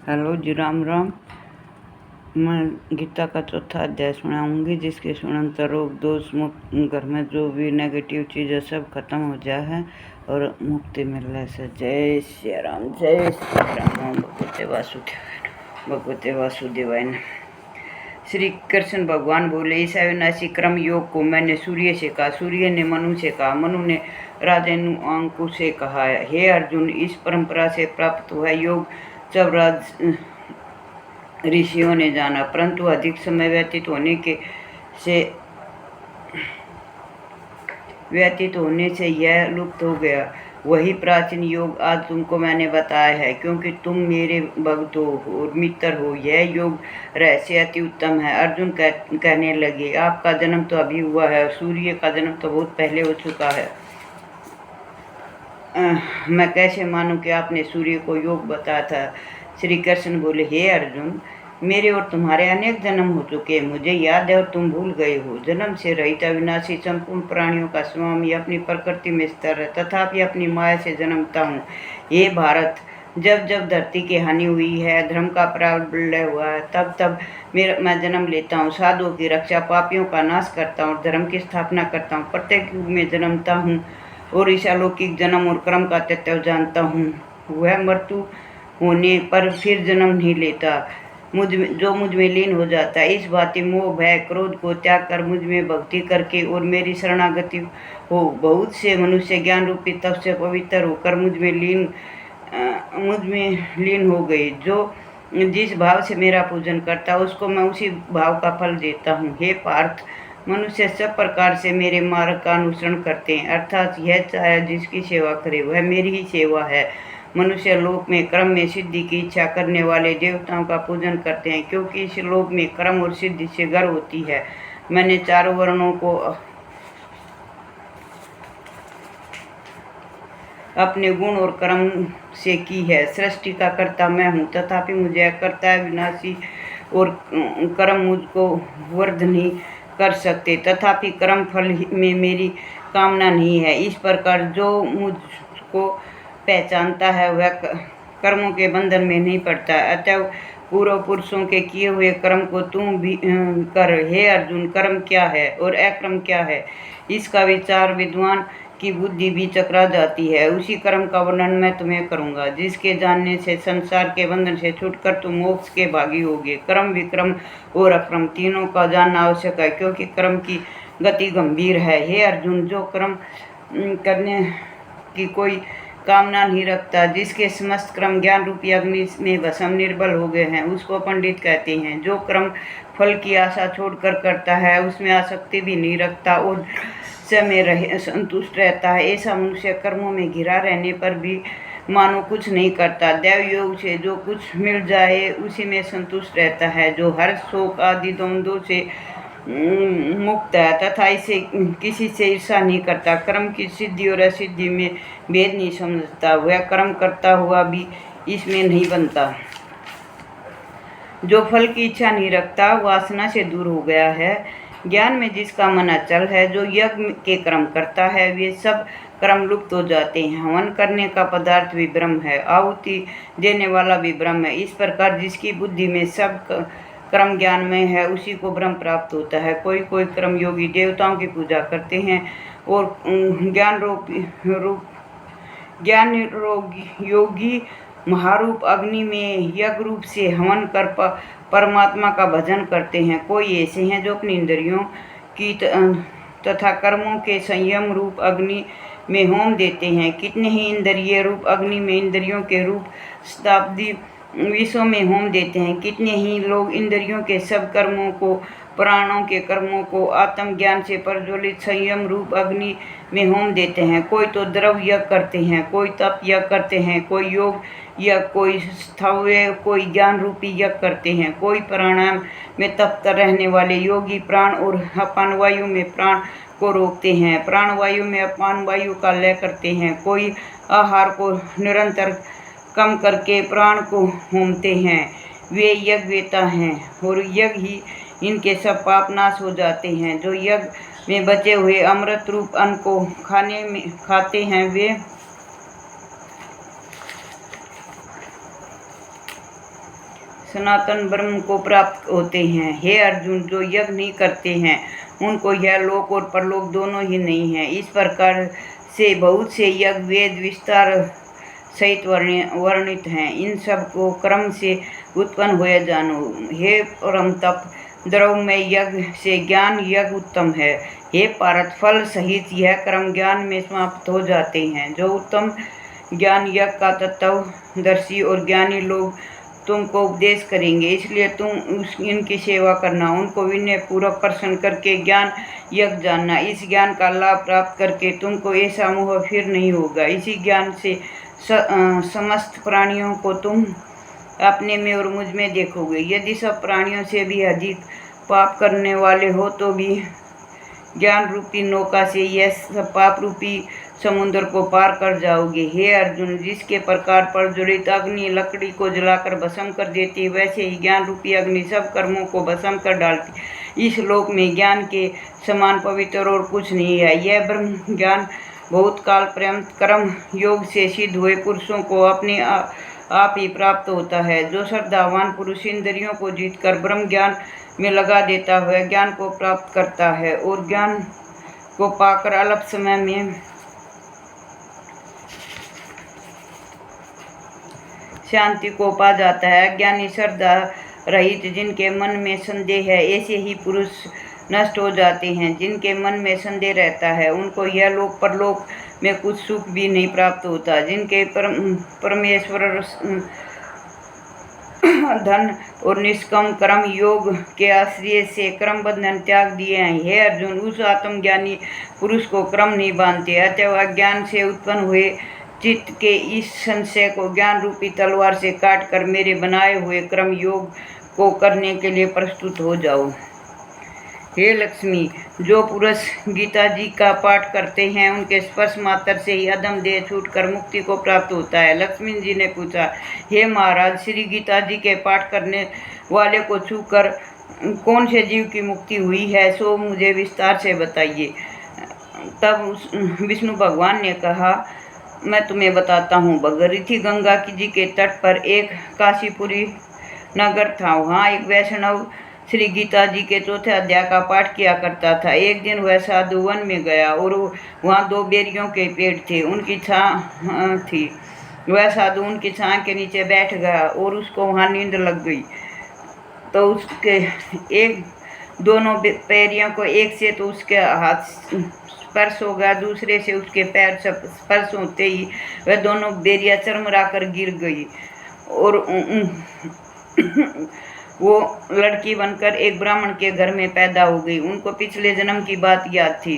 Hello जी, राम राम। मैं गीता का चौथा अध्याय सुनाऊंगी, जिसके सुनन से रोग दोष मुक्त घर में जो भी नेगेटिव चीज़ें सब खत्म हो जाए है और मुक्ति मिलने से। जय श्री राम, जय श्री राम। भगवते वासुदेवाय नमः। श्री कृष्ण भगवान बोले, इस अविनाशी क्रम योग को मैंने सूर्य से कहा, सूर्य ने मनु से कहा, मनु ने राजेनुअंकु से कहा। हे अर्जुन, इस परंपरा से प्राप्त हुआ योग सब ऋषियों ने जाना, परंतु अधिक समय व्यतीत होने से यह लुप्त हो गया। वही प्राचीन योग आज तुमको मैंने बताया है, क्योंकि तुम मेरे भक्त हो और मित्र हो। यह योग रहस्य अति उत्तम है। अर्जुन कहने लगे, आपका जन्म तो अभी हुआ है, सूर्य का जन्म तो बहुत पहले हो चुका है। मैं कैसे मानूं कि आपने सूर्य को योग बताया था। श्री कृष्ण बोले, हे अर्जुन, मेरे और तुम्हारे अनेक जन्म हो चुके हैं, मुझे याद है और तुम भूल गए हो। जन्म से रहित अविनाशी संपूर्ण प्राणियों का स्वामी अपनी प्रकृति में स्थिर है, तथापि अपनी माया से जन्मता हूँ। हे भारत, जब जब धरती की हानि हुई है, धर्म का प्राबल्य हुआ है, तब तब मैं जन्म लेता हूँ। साधुओं की रक्षा, पापियों का नाश करता हूँ, धर्म की स्थापना करता हूँ। प्रत्येक युग में जन्मता हूँ और इस अलौकिक जन्म और कर्म का तत्व जानता हूँ। वह मृत्यु होने पर फिर जन्म नहीं लेता, जो मुझ में लीन हो जाता है। इस भांति मोह, भय, क्रोध को त्याग कर मुझ में भक्ति करके और मेरी शरणागति हो, बहुत से मनुष्य ज्ञान रूपी तप से पवित्र होकर मुझ में लीन हो गए। जो जिस भाव से मेरा पूजन करता है, उसको मैं उसी भाव का फल देता हूँ। हे पार्थ, मनुष्य सब प्रकार से मेरे मार्ग का अनुसरण करते हैं, अर्थात यह चाहे जिसकी सेवा करे वह मेरी ही सेवा है। मनुष्य लोक में क्रम में सिद्धि की इच्छा करने वाले देवताओं का पूजन करते हैं, क्योंकि इस लोक में क्रम और सिद्धि से गर्व होती है। मैंने चारों वर्णों को अपने गुण और कर्म से की है। सृष्टि का कर्ता मैं हूँ, तथापि मुझे कर्ता विनाशी और कर्म मुझको वर्ध नहीं कर सकते, तथापि कर्म फल में मेरी कामना नहीं है। इस प्रकार जो मुझको पहचानता है वह कर्मों के बंधन में नहीं पड़ता। अतः पूर्व पुरुषों के किए हुए कर्म को तुम भी कर। हे अर्जुन, कर्म क्या है और अकर्म क्या है, इसका विचार विद्वान की बुद्धि भी चकरा जाती है। उसी कर्म का वर्णन मैं तुम्हें करूंगा, जिसके जानने से संसार के बंधन से छूटकर तुम मोक्ष के भागी होगे। कर्म, विक्रम और अक्रम तीनों का जानना आवश्यक है, क्योंकि कर्म की गति गंभीर है। हे अर्जुन, जो कर्म करने की कोई कामना नहीं रखता, जिसके समस्त कर्म ज्ञान रूपी अग्नि में भस्म निर्बल हो गए हैं, उसको पंडित कहते हैं। जो कर्म फल की आशा छोड़कर करता है, उसमें आसक्ति भी नहीं रखता और समय संतुष्ट रहता है, ऐसा मनुष्य कर्मों में घिरा रहने पर भी मानो कुछ नहीं करता। दैव योग से जो कुछ मिल जाए उसी में संतुष्ट रहता है, जो हर शोक आदि द्वंद्वों से मुक्त है तथा इसे किसी से ईर्षा नहीं करता। कर्म की सिद्धि और असिद्धि में भेद नहीं समझता, वह कर्म करता हुआ भी इसमें नहीं बनता। जो फल की इच्छा नहीं रखता, वासना से दूर हो गया है। ज्ञान में जिसका मन अचल है, जो यज्ञ के कर्म करता है, वे सब कर्म लुप्त हो जाते हैं। हवन करने का पदार्थ भी ब्रह्म है, आहुति देने वाला भी ब्रह्म है। इस प्रकार जिसकी बुद्धि में सब कर्म ज्ञान में है, उसी को ब्रह्म प्राप्त होता है। कोई कोई कर्म योगी देवताओं की पूजा करते हैं और ज्ञान योगी महारूप अग्नि में यज्ञ रूप से हवन कर परमात्मा का भजन करते हैं। कोई ऐसे हैं जो अपनी इंद्रियों की तथा कर्मों के संयम रूप अग्नि में होम देते हैं। कितने ही इंद्रिय रूप अग्नि में इंद्रियों के रूप शताब्दी विश्व में होम देते हैं। कितने ही लोग इंद्रियों के सब कर्मों को, प्राणों के कर्मों को आत्मज्ञान से प्रज्वलित संयम रूप अग्नि में होम देते हैं। कोई तो द्रव यज्ञ करते हैं, कोई तप यज्ञ करते हैं, कोई योग या कोई स्थव्य, कोई ज्ञान रूपी यज्ञ करते हैं। कोई प्राणायाम में तप्त रहने वाले योगी प्राण और अपान वायु में प्राण को रोकते हैं, प्राण वायु में अपान वायु का लय करते हैं। कोई आहार को निरंतर कम करके प्राण को होमते हैं। वे यज्ञवेता हैं और यज्ञ ही इनके सब पाप नाश हो जाते हैं। जो यज्ञ में बचे हुए अमृत रूप अन्न को खाते हैं, सनातन ब्रह्म को प्राप्त होते हैं। हे अर्जुन, जो यज्ञ नहीं करते हैं उनको यह लोक और परलोक दोनों ही नहीं है। इस प्रकार से बहुत से यज्ञ वेद विस्तार सहित वर्णित हैं। इन सब को क्रम से उत्पन्न हुए जानो। हे परम तप द्रव्यमय यज्ञ से ज्ञान यज्ञ उत्तम है। हे पार्थ, फल सहित यह कर्म ज्ञान में समाप्त हो जाते हैं। जो उत्तम ज्ञान यज्ञ का तत्वदर्शी और ज्ञानी लोग तुमको उपदेश करेंगे, इसलिए तुम इनकी सेवा करना, उनको विनय पूर्वक प्रसन्न करके ज्ञान यज्ञ जानना। इस ज्ञान का लाभ प्राप्त करके तुमको ऐसा मोह फिर नहीं होगा। इसी ज्ञान से समस्त प्राणियों को तुम अपने में और मुझ में देखोगे। यदि सब प्राणियों से भी अधिक पाप करने वाले हो तो भी ज्ञान रूपी नौका से यह सब पाप रूपी समुद्र को पार कर जाओगे। हे अर्जुन, जिसके प्रकार पर ज्वलित अग्नि लकड़ी को जलाकर भस्म कर देती है, वैसे ही ज्ञान रूपी अग्नि सब कर्मों को भस्म कर डालती। इस लोक में ज्ञान के समान पवित्र और कुछ नहीं है। यह ब्रह्म ज्ञान बहुत काल पर्यंत कर्म योग से सिद्ध हुए पुरुषों को अपने आप ही प्राप्त होता है। जो श्रद्धावान पुरुष इंद्रियों को जीतकर ब्रह्म ज्ञान में लगा देता हुआ ज्ञान को प्राप्त करता है और ज्ञान को पाकर अल्प समय में शांति को पा जाता है। ज्ञानी श्रद्धा रहित जिनके मन में संदेह है, ऐसे ही पुरुष नष्ट हो जाते हैं। जिनके मन में संदेह रहता है उनको यह लोक परलोक में कुछ सुख भी नहीं प्राप्त होता। जिनके परमेश्वर धन और निष्काम कर्म योग के आश्रय से क्रम बंधन त्याग दिए हैं। हे अर्जुन, उस आत्मज्ञानी पुरुष को क्रम नहीं बांधते, अतः अज्ञान से उत्पन्न हुए चित्त के इस संशय को ज्ञान रूपी तलवार से काटकर मेरे बनाए हुए क्रम योग को करने के लिए प्रस्तुत हो जाओ। हे लक्ष्मी, जो पुरुष गीता जी का पाठ करते हैं उनके स्पर्श मात्र से ही अधम देह छूटकर मुक्ति को प्राप्त होता है। लक्ष्मी जी ने पूछा, हे महाराज, श्री गीता जी के पाठ करने वाले को छूकर कौन से जीव की मुक्ति हुई है, सो मुझे विस्तार से बताइए। तब विष्णु भगवान ने कहा, मैं तुम्हें बताता हूँ। भगीरथी गंगा जी के तट पर एक काशीपुरी नगर था। वहाँ एक वैष्णव श्री गीता जी के चौथे अध्याय का पाठ किया करता था। एक दिन वह साधु वन में गया और वहाँ 2 बेरियों के पेड़ थे, उनकी छां थी। वह साधु उनकी छां के नीचे बैठ गया और उसको वहाँ नींद लग गई। तो उसके दोनों पैरियों को एक से तो उसके हाथ स्पर्श हो गया, दूसरे से उसके पैर स्पर्श होते ही वह दोनों बेरियां चरमरा कर गिर गई और वो लड़की बनकर एक ब्राह्मण के घर में पैदा हो गई। उनको पिछले जन्म की बात याद थी,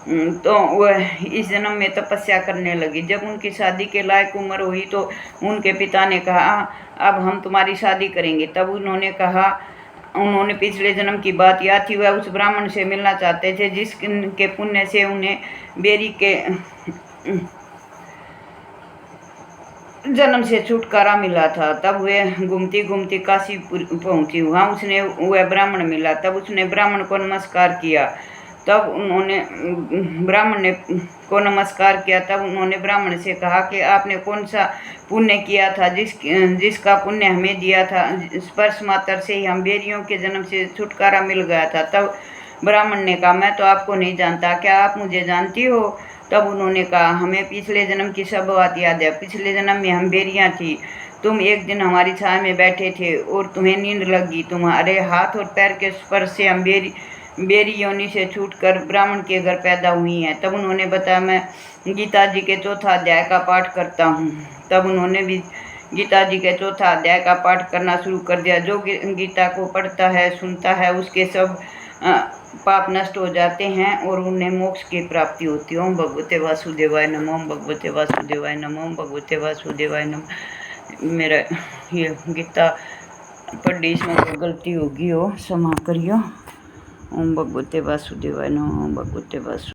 तो वह इस जन्म में तपस्या करने लगी। जब उनकी शादी के लायक उम्र हुई तो उनके पिता ने कहा, अब हम तुम्हारी शादी करेंगे। तब उन्होंने पिछले जन्म की बात याद थी। वह उस ब्राह्मण से मिलना चाहते थे जिसके पुण्य से उन्हें बेरी के जन्म से छुटकारा मिला था। तब वे घूमती घूमती काशी पहुंची। वहाँ वह ब्राह्मण मिला। तब उसने ब्राह्मण को नमस्कार किया। तब ब्राह्मण को नमस्कार किया। तब उन्होंने ब्राह्मण से कहा कि आपने कौन सा पुण्य किया था जिसका पुण्य हमें दिया था। स्पर्श मात्र से ही हम बेरियों के जन्म से छुटकारा मिल गया था। तब ब्राह्मण ने कहा, मैं तो आपको नहीं जानता, क्या आप मुझे जानती हो? तब उन्होंने कहा, हमें पिछले जन्म की सब बात याद है। पिछले जन्म में हम बेरियां थी। तुम एक दिन हमारी छाया में बैठे थे और तुम्हें नींद लगी। तुम्हारे हाथ और पैर के स्पर्श से हम बेरी योनि से छूटकर ब्राह्मण के घर पैदा हुई हैं। तब उन्होंने बताया, मैं गीता जी के चौथा अध्याय का पाठ करता हूँ। तब उन्होंने भी गीता जी के चौथा अध्याय का पाठ करना शुरू कर दिया। जो गीता को पढ़ता है, सुनता है, उसके सब पाप नष्ट हो जाते हैं और उन्हें मोक्ष की प्राप्ति होती है। ओम भगवते वासुदेवाय नमः। ओम भगवते वासुदेवाय नमः। ओम भगवते वासुदेवाय नमः। मेरा ये गीता पढ़ी, इसमें कोई गलती होगी हो क्षमा करियो। ओम भगवते वासुदेवाय नमः। ओम भगवते वासु